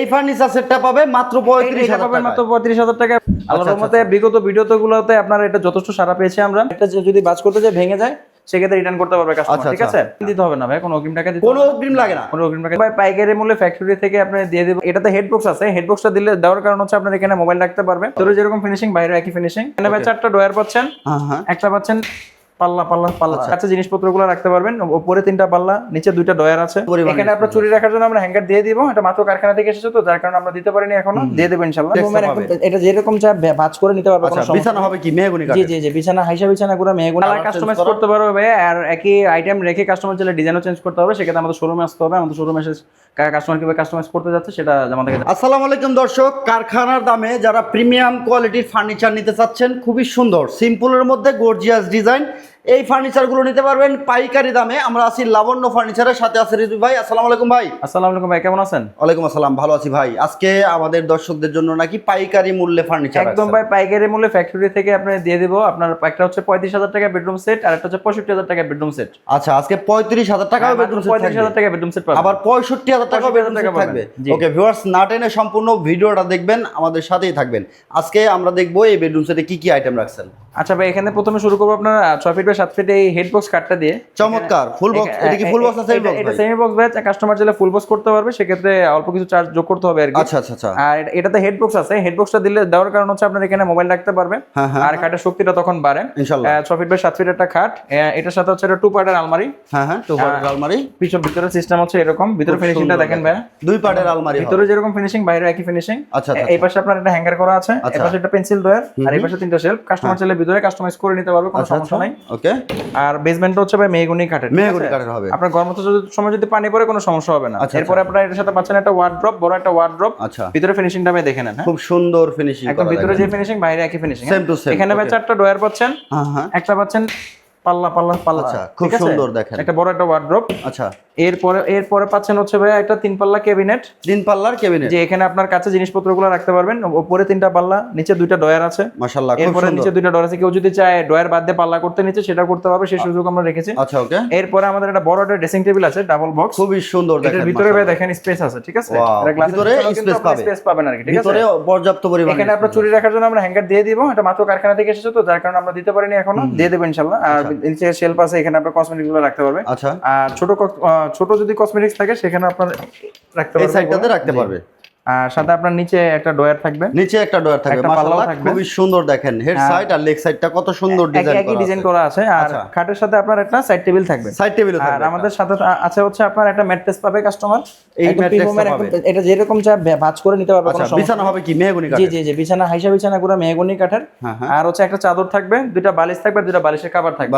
এই ফার্নিচার সেটটা পাবে মাত্র 35,000 টাকা। আল্লাহর রহমতে বিগত ভিডিওগুলোতে আপনারা এটা যথেষ্ট সাড়া পেয়েছি আমরা। এটা যদি বাজ করতে যায় ভেঙে যায় সেক্ষেত্রে রিটার্ন করতে পারবে কাস্টমার, ঠিক আছে? দিতে হবে না ভাই, কোনো অগ্রিম টাকা দিতে কোনো অগ্রিম লাগে না। কোনো অগ্রিম টাকা ভাই পাইকারি মূল্যে ফ্যাক্টরি থেকে আপনি দিয়ে দেব। এটাতে হেডবক্স আছে, হেডবক্সটা দিলে দেওয়ার কারণ হচ্ছে আপনার এখানে মোবাইল রাখতে পারবেন। তোর যেরকম ফিনিশিং বাইরে একই ফিনিশিং। এখানে ভাই 4টা ডয়ার পাচ্ছেন, একটা পাচ্ছেন পাল্লা আচ্ছা জিনিসপত্রগুলো রাখতে পারবেন। উপরে 3টা পাল্লা, নিচে 2টা ডয়ার আছে। এখানে আপনার চুরি রাখার জন্য আমরা হ্যাঙ্গার দিয়ে দিব। এটা মাত্র কারখানা থেকে এসেছে তো যার কারণে আমরা দিতে পারিনি এখনো, দিয়ে দেব ইনশাআল্লাহ। এটা যেরকম চা ভাঁজ করে নিতে পারবে, কোনো সমস্যা। বিছানা হবে কি মেহগনি কাঠ? জি বিছানা বিছানাগুলো মেহগনি কালার কাস্টমাইজ করতে পারবে। আর একই আইটেম রেখে কাস্টমার চাইলে ডিজাইনও চেঞ্জ করতে হবে। সেক্ষেত্রে আমাদের শোরুমে আসতে হবে। আমাদের শোরুমে এসে কাস্টমার কিভাবে কাস্টমাইজ করতে যাচ্ছে সেটা আমাদের। আসসালামু আলাইকুম দর্শক, কারখানার দামে যারা প্রিমিয়াম কোয়ালিটির ফার্নিচার নিতে চাচ্ছেন, খুবই সুন্দর সিম্পলের মধ্যে গর্জিয়াস ডিজাইন, এই ফার্নিচারগুলো নিতে পারবেন পাইকারি দামে। আমরা আছি লাবণ্য ফার্নিচারের সাথে আছে রিজু ভাই। আসসালামু আলাইকুম ভাই। আসসালামু আলাইকুম ভাই, কেমন আছেন? ওয়ালাইকুম আসসালাম, ভালো আছি ভাই। আজকে আমাদের দর্শকদের জন্য নাকি পাইকারি মূল্যে ফার্নিচার একদম ভাই পাইকারি মূল্যে ফ্যাক্টরি থেকে আপনি দিয়ে দেব। আপনার একটা হচ্ছে 35,000 টাকা বেডরুম সেট আর একটা হচ্ছে 65,000 টাকা বেডরুম সেট। আচ্ছা, আজকে 35,000 টাকা বেডরুম সেট, 35,000 টাকা বেডরুম সেট পাবেন, আবার 65,000 টাকা বেডরুম সেট থাকবে। ওকে ভিউয়ার্স, না টেনে সম্পূর্ণ ভিডিওটা দেখবেন, আমাদের সাথেই থাকবেন। আজকে আমরা দেখবো এই বেডরুম সেটে কি কি আইটেম রাখছেন। আচ্ছা ভাই, এখানে প্রথমে শুরু করব আপনার 6 ফিট বাই 7 ফিট এই হেডবক্স কাটটা দিয়ে। চমৎকার ফুল বক্স। এটা কি ফুল বক্স আছে? এটা সেমি বক্স ভাই, কাস্টমার চাইলে ফুল বক্স করতে পারবে, সেক্ষেত্রে অল্প কিছু চার্জ যোগ করতে হবে আর কি। আচ্ছা। আর এটাতে হেডবক্স আছে, হেডবক্সটা দিলে দেওয়ার কারণ হচ্ছে আপনার এখানে মোবাইল রাখতে পারবে আর খাটের শক্তিটা তখন বাড়ে ইনশাআল্লাহ। 6 ফিট বাই 7 ফিট একটা খাট, এটার সাথে হচ্ছে একটা 2 পার্টের আলমারি। হ্যাঁ 2 পার্টের আলমারি। ভিতরে সিস্টেম হচ্ছে এরকম, ভিতরে ফিনিশিংটা দেখেন ভাই, 2 পার্টের আলমারি, ভিতরে যেরকম ফিনিশিং বাইরে একই ফিনিশিং। আচ্ছা। এই পাশে আপনার একটা হ্যাঙ্গার করা আছে, এই পাশে একটা পেন্সিল ড্রয়ার আর এই পাশে 3টা শেলফ। কাস্টমার চাইলে ভিতরে কাস্টমাইজ করে নিতে পারবে, কোনো সমস্যা নাই। ওকে। আর বেসমেন্টটা হচ্ছে ভাই মেহগনি কাঠের হবে। আপনার গরমের সময় যদি পানি পড়ে কোনো সমস্যা হবে না। এরপর আপনারা এর সাথে পাচ্ছেন একটা ওয়ার্ড্রপ, বড় একটা ওয়ার্ড্রপ। আচ্ছা, ভিতরে ফিনিশিংটা ভাই দেখে নেন। খুব সুন্দর ফিনিশিং, একদম ভিতরে যে ফিনিশিং বাইরে একই ফিনিশিং। Same to same. এখানে ভাই 4টা ডয়ার পাচ্ছেন, একটা পাচ্ছেন পাল্লা। আচ্ছা, খুব সুন্দর দেখেন, একটা বড় একটা ওয়ার্ড্রপ। আচ্ছা। এরপরে পাচ্ছেন হচ্ছে ভাই একটা 3 পাল্লা ক্যাবিনেট। 3 পাল্লার ক্যাবিনেট, যে এখানে আপনার কাছে জিনিসপত্রগুলো রাখতে পারবেন। উপরে 3টা পাল্লা, নিচে 2টা ডয়ার আছে মাশাআল্লাহ। এরপরে নিচে 2টা ডয়ার আছে, কেউ যদি চায় ডয়ার বাদ দিয়ে পাল্লা করতে নিচে সেটা করতে পারবে, সেই সুযোগ আমরা রেখেছি। আচ্ছা ওকে। এরপরে আমাদের একটা বড় একটা ড্রেসিং টেবিল আছে, ডাবল বক্স, খুবই সুন্দর দেখেন। এর ভিতরে ভাই দেখেন স্পেস আছে, ঠিক আছে? ভিতরে স্পেস পাবেন আর কি, ঠিক আছে? ভিতরে পর্যাপ্ত পরিমাণে। এখানে আপনার চুরি রাখার জন্য আমরা হ্যাঙ্গার দিয়ে দিব। এটা মাত্র কারখানা থেকে এসেছে তো যার কারণে আমরা দিতে পারিনি এখনো, দিয়ে দেব ইনশাআল্লাহ। আর নিচে শেলফ আছে, এখানে আপনার কসমেটিক্স গুলো রাখতে পারবে। আচ্ছা। আর ছোট যদি কসমেটিক্স থাকে সেখানে আপনার রাখতে পারবে, এই সাইডটাতে রাখতে পারবে। আর সাথে আপনার নিচে একটা ডয়ার থাকবে, নিচে একটা ডয়ার থাকবে মাশাআল্লাহ, খুবই সুন্দর দেখেন। হেড সাইড আর লেগ সাইডটা কত সুন্দর ডিজাইন করা আছে। আর খাটের সাথে আপনার একটা সাইড টেবিল থাকবে, সাইড টেবিল থাকবে। আর আমাদের সাথে আছে হচ্ছে আপনার একটা ম্যাট্রেস পাবে কাস্টমার। এই ম্যাট্রেসটা পাবে, এটা যেরকম চা ভাঁজ করে নিতে পারবে, কোনো সমস্যা। বিছানা হবে কি মেহগনি কাঠের? জি বিছানা বিছানাগুলো মেহগনি কাঠের। আর হচ্ছে একটা চাদর থাকবে, 2টা বালিশ থাকবে, 2টা বালিশের কভার থাকবে।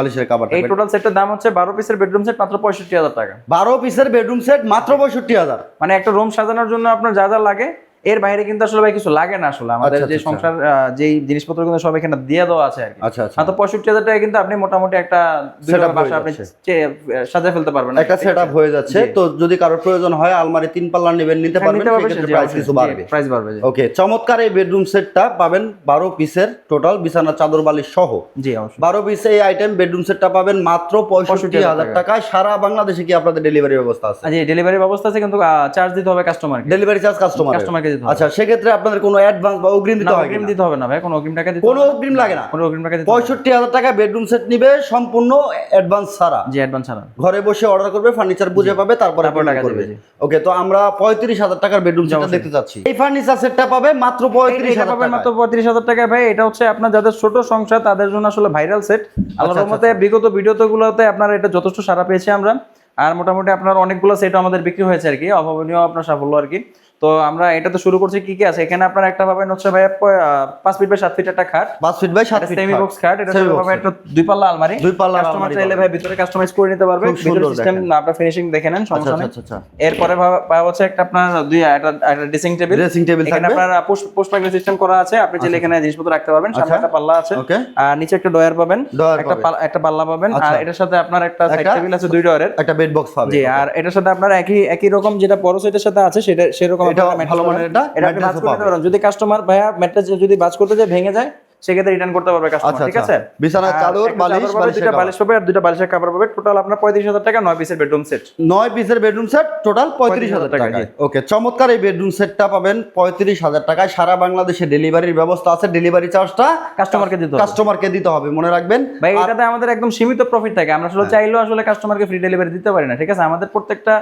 এই টোটাল সেটের দাম হচ্ছে 12 পিসের বেডরুম সেট মাত্র 65,000 টাকা। 12 পিসের বেডরুম সেট মাত্র 65,000। মানে একটা রুম সাজানোর জন্য আপনার যা যা লাগে এর বাইরে কিন্তু আসলে ভাই কিছু লাগে না। আসলে আমাদের যে সংসার যেই জিনিসপত্র কিন্তু সব এখানে দিয়ে দেওয়া আছে আর কি। আচ্ছা। মাত্র 65,000 টাকা কিন্তু আপনি মোটামুটি একটা বাসা আপনি সাজিয়ে ফেলতে পারবেন, একটা সেটআপ হয়ে যাচ্ছে। তো যদি কারোর প্রয়োজন হয় আলমারি 3 পাল্লা নিতে পারবেন, সেক্ষেত্রে প্রাইস কিছু বাড়বে, প্রাইস বাড়বে। ওকে। চমৎকার এই বেডরুম সেটটা পাবেন 12 পিসের টোটাল, বিছানা চাদর বালিশ সহ। জি অবশ্যই 12 পিসে এই আইটেম বেডরুম সেটটা পাবেন মাত্র 65,000 টাকায়। সারা বাংলাদেশে কি আপনাদের ডেলিভারি ব্যবস্থা আছে? জি ডেলিভারি ব্যবস্থা আছে, কিন্তু চার্জ দিতে হবে কাস্টমারকে। ডেলিভারি চার্জ কাস্টমারকে দিতে হবে। আচ্ছা, সেক্ষেত্রে আপনাদের কোনো অ্যাডভান্স বা অগ্রিম দিতে হয়? অগ্রিম দিতে হবে না ভাই, কোনো অগ্রিম টাকা দিতে কোনো অগ্রিম লাগে না, কোনো অগ্রিম টাকা দিতে 65,000 টাকা বেডরুম সেট নিবে সম্পূর্ণ অ্যাডভান্স ছাড়া। জি অ্যাডভান্স ছাড়া, ঘরে বসে অর্ডার করবে, ফার্নিচার বুঝে পাবে, তারপরে টাকা করবে। ওকে, তো আমরা 35,000 টাকার বেডরুম সেটটা দেখতে যাচ্ছি। এই ফার্নিচার সেটটা পাবে মাত্র 35,000 টাকা, মাত্র 35,000 টাকা ভাই। এটা হচ্ছে আপনার যাদের ছোট সংসার তাদের জন্য আসলে ভাইরাল সেট। আল্লাহর রহমতে বিগত ভিডিওগুলোতে আপনার এটা যথেষ্ট সাড়া পেয়েছি আমরা। আর মোটামুটি আপনার অনেকগুলো সেট আমাদের বিক্রি হয়েছে আর কি, অভাবনীয় আপনার সাফল্য আর কি। তো আমরা এটা তো শুরু করছি কি কি আছে এখানে। আপনার একটা পাবেন হচ্ছে ভাই 5 ফিট বাই 7 ফিট একটা খাট, 5 feet by 7 feet semi box খাট। এটা পাবেন একটা 2 পাল্লা আলমারি। কাস্টমার চাইলে ভাই ভিতরে কাস্টমাইজ করে নিতে পারবে, ভিতরে সিস্টেম আপনার ফিনিশিং দেখে নেন, সমস্যা নেই। এরপরে পাওয়া হচ্ছে একটা আপনার একটা ড্রেসিং টেবিল এখানে আপনার পুশব্যাক সিস্টেম করা আছে, আপনি চাইলে এখানে জিনিসপত্র রাখতে পারবেন। সামনে একটা পাল্লা আছে, আর নিচে একটা ডয়ার পাবেন, একটা পাল্লা পাবেন। আর এটার সাথে আপনার একটা সাইড টেবিল আছে 2 ডয়ারের, একটা বেড বক্স পাবেন। জি, আর এটার সাথে আপনার একই রকম যেটা বড় সেটের সাথে আছে সেটা সেরকম এটা ভালো মানের। এটা আপনি ভাঁজ করতে পারেন। যদি কাস্টমার ভাইয়া ম্যাট্রেস যদি ভাঁজ করতে যায় ভেঙে যায় সেক্ষেত্রে রিটার্ন করতে পারবে কাস্টমার, ঠিক আছে? বিছানার চাদর, বালিশ, দুইটা বালিশ পাবে আর দুইটা বালিশের কাভার পাবে। টোটাল আপনার 35,000 টাকা 9 পিসের বেডরুম সেট। 9 পিসের বেডরুম সেট টোটাল 35,000 টাকা। ওকে, চমৎকার এই বেডরুম সেটটা পাবেন 35,000 টাকায়। সারা বাংলাদেশে ডেলিভারির ব্যবস্থা আছে। ডেলিভারি চার্জটা কাস্টমারকে দিতে হবে, মনে রাখবেন ভাই। এটাতে আমাদের একদম সীমিত প্রফিট থাকে। আমরা আসলে চাইলেও আসলে কাস্টমারকে ফ্রি ডেলিভারি দিতে পারি না, ঠিক আছে? আমাদের প্রত্যেকটা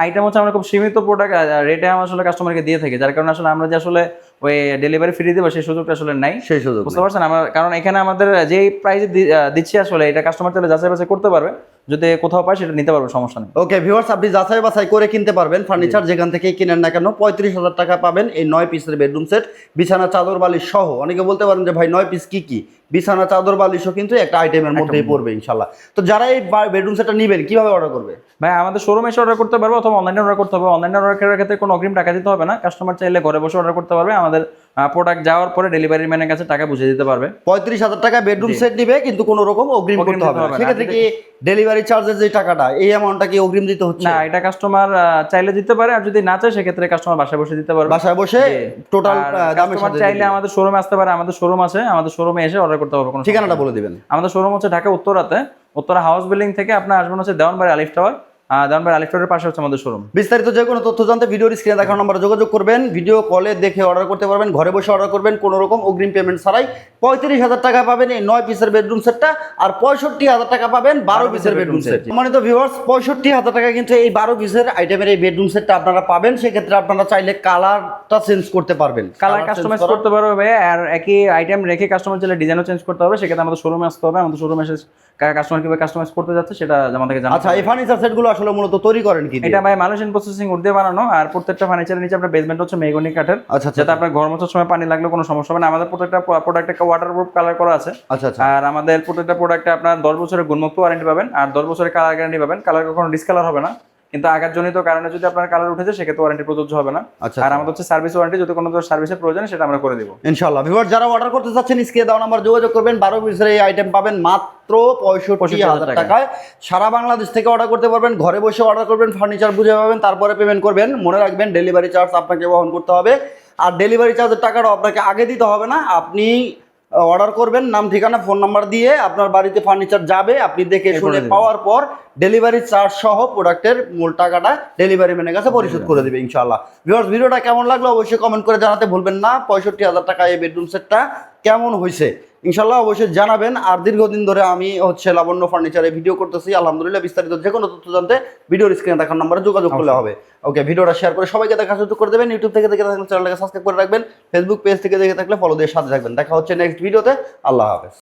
আইটেম হচ্ছে আমরা খুব সীমিত প্রোডাক্ট রেটে আমরা আসলে কাস্টমারকে দিয়ে থাকি, যার কারণে আসলে আমরা যে আসলে ওই ডেলিভারি ফ্রি দেবো সেই সুযোগটা আসলে নাই, সেই সুযোগ বুঝতে পারছেন? আমরা কারণ এখানে আমাদের যে প্রাইসে দিচ্ছি আসলে এটা কাস্টমার তাহলে যাচাই বাছাই করতে পারবে, যদি কোথাও পায় সেটা নিতে পারবে, সমস্যা নেই। ওকে ভিউয়ার্স, আপনি যাচাই বাছাই করে কিনতে পারবেন ফার্নিচার যেখান থেকেই কিনেন না কেন। 35,000 টাকা পাবেন এই 9 পিসের বেডরুম সেট, বিছানা চাদর বালিশ সহ। অনেকে বলতে পারেন যে ভাই 9 পিস কি বিছানা চাদর বালিশও কিন্তু একটা আইটেমের মধ্যেই পড়বে ইনশাল্লাহ। তো যারা এই বেডরুম সেটটা নেবেন কিভাবে অর্ডার করবে? ভাই আমাদের শোরুমে এসে অর্ডার করতে পারবে অথবা অনলাইনে অর্ডার করতে হবে। অনলাইনে অর্ডার করার ক্ষেত্রে কোনো অগ্রিম টাকা দিতে হবে না, কাস্টমার চাইলে ঘরে বসে অর্ডার করতে পারবে। আমাদের প্রোডাক্ট যাওয়ার পরে ডেলিভারি ম্যানের কাছে টাকা বুঝিয়ে দিতে পারবে। 35,000 টাকা বেডরুম সেট দিবে, কিন্তু কোনো রকম অগ্রিম করতে হবে না। সেক্ষেত্রে কি ডেলিভারি চার্জের যে টাকাটা, এই অ্যামাউন্টটা কি অগ্রিম দিতে হচ্ছে? না, এটা কাস্টমার চাইলে দিতে পারে, আর যদি না চায় সেক্ষেত্রে কাস্টমার বাসায় বসে দিতে পারবে। বাসায় বসে টোটাল দামের সাথে চাইলে আমাদের শোরুমে আসতে পারে, আমাদের শোরুম আছে, আমাদের শোরুমে এসে অর্ডার করতে পারবে। ঠিকানাটা বলে দিবেন। আমাদের শোরুম হচ্ছে ঢাকা উত্তরা হাউস বিল্ডিং থেকে আপনার আসবেন হচ্ছে দেওয়ানবাড়ি আলিফ টাওয়ার। দেওয়ানবাড়ি আলিফ টাওয়ারের পাশে হচ্ছে আমাদের শোরুম। বিস্তারিত যে কোনো তথ্য জানতে ভিডিওর স্ক্রিনে দেখানো নম্বরে যোগাযোগ করবেন। ভিডিও কলে দেখে অর্ডার করতে পারবেন, ঘরে বসে অর্ডার করবেন, কোনো রকম অগ্রিম পেমেন্ট ছাড়াই। 35,000 টাকা পাবেন এই 9 পিসের বেডরুম সেটটা, আর 65,000 টাকা পাবেন 12 পিসের বেডরুম সেট। মানে তো ভিউয়ার্স, 65,000 টাকা কিন্তু এই 12 পিসের আইটেমের এই বেডরুম সেটটা আপনারা পাবেন। সেক্ষেত্রে আপনারা চাইলে কালারটা চেঞ্জ করতে পারবেন, কালার কাস্টমাইজ করতে পারবে, আর একই আইটেম রেখে কাস্টমার চাইলে ডিজাইনও চেঞ্জ করতে হবে। সেক্ষেত্রে আমাদের শোরুমে আসতে হবে। আমাদের শোরুমে এসে কাস্টমার কিভাবে কাস্টমাইজ করতে যাচ্ছে সেটা আমাদেরকে জানাতে হবে। আচ্ছা, এই ফার্নিচার সেটগুলো আসলে মূলত তৈরি করেন কি? এটা ভাই মালয়েশিয়ান প্রসেসিং উড দিয়ে বানানো, আর প্রত্যেকটা ফার্নিচারের নিচে আপনার বেসমেন্ট হচ্ছে মেহগনি কাঠের। আচ্ছা, যাতে আপনার ঘর মোছার সময় পানি লাগলে কোনো সমস্যা হবে না। আমাদের প্রত্যেকটা প্রোডাক্টে ওয়াটারপ্রুফ কালার করা আছে। আচ্ছা। আর আমাদের প্রত্যেকটা প্রোডাক্টে আপনার 10 বছরের গুণমুক্ত ওয়ারেন্টি পাবেন, আর 10 বছরের কালার গ্যারান্টি পাবেন। কালার কখনো ডিসকালার হবে না, কিন্তু আঘাতজনিত কারণে যদি আপনার কালার উঠে যায় সেক্ষেত্রে ওয়ারেন্টি প্রযোজ্য হবে না। আর আমাদের হচ্ছে সার্ভিস ওয়ারেন্টি, যদি কোনো সার্ভিসের প্রয়োজন সেটা আমরা করে দিব ইনশাআল্লাহ। ভিউয়ার যারা অর্ডার করতে চাচ্ছেন স্ক্রিনে দেওয়া নাম্বার যোগাযোগ করবেন। 12 পিসের এই আইটেম পাবেন মাত্র 65,000 টাকায়। সারা বাংলাদেশ থেকে অর্ডার করতে পারবেন, ঘরে বসে অর্ডার করবেন, ফার্নিচার বুঝে পাবেন, তারপরে পেমেন্ট করবেন। মনে রাখবেন ডেলিভারি চার্জ আপনাকে বহন করতে হবে, আর ডেলিভারি চার্জের টাকাটাও আপনাকে আগে দিতে হবে না। আপনি অর্ডার করবেন, নাম ঠিকানা ফোন নাম্বার দিয়ে আপনার বাড়িতে ফার্নিচার যাবে, আপনি দেখে শুনে পাওয়ার পর ডেলিভারি চার্জ সহ প্রোডাক্টের মূল টাকাটা ডেলিভারি ম্যানের কাছে পরিশোধ করে দেবে ইনশাআল্লাহ। ভিউয়ার্স, ভিডিওটা কেমন লাগলো অবশ্যই কমেন্ট করে জানাতে ভুলবেন না। 65,000 টাকা এই বেডরুম সেটটা কেমন হয়েছে ইনশাআল্লাহ অবশ্যই জানাবেন। আর দীর্ঘদিন ধরে আমি হচ্ছে লাবণ্য ফার্নিচারে ভিডিও করতেছি, আলহামদুলিল্লাহ। বিস্তারিত যে কোনো তথ্য জানতে ভিডিওর স্ক্রিনে দেখার নম্বরে যোগাযোগ করলে হবে। ওকে, ভিডিওটা শেয়ার করে সবাইকে দেখার সুযোগ করে দেবেন। ইউটিউব থেকে দেখে থাকলে চ্যানেলটাকে সাবস্ক্রাইব করে রাখবেন, ফেসবুক পেজ থেকে দেখে থাকলে ফলো দিয়ে সাথে থাকবেন। দেখা হচ্ছে নেক্সট ভিডিওতে। আল্লাহ হাফেজ।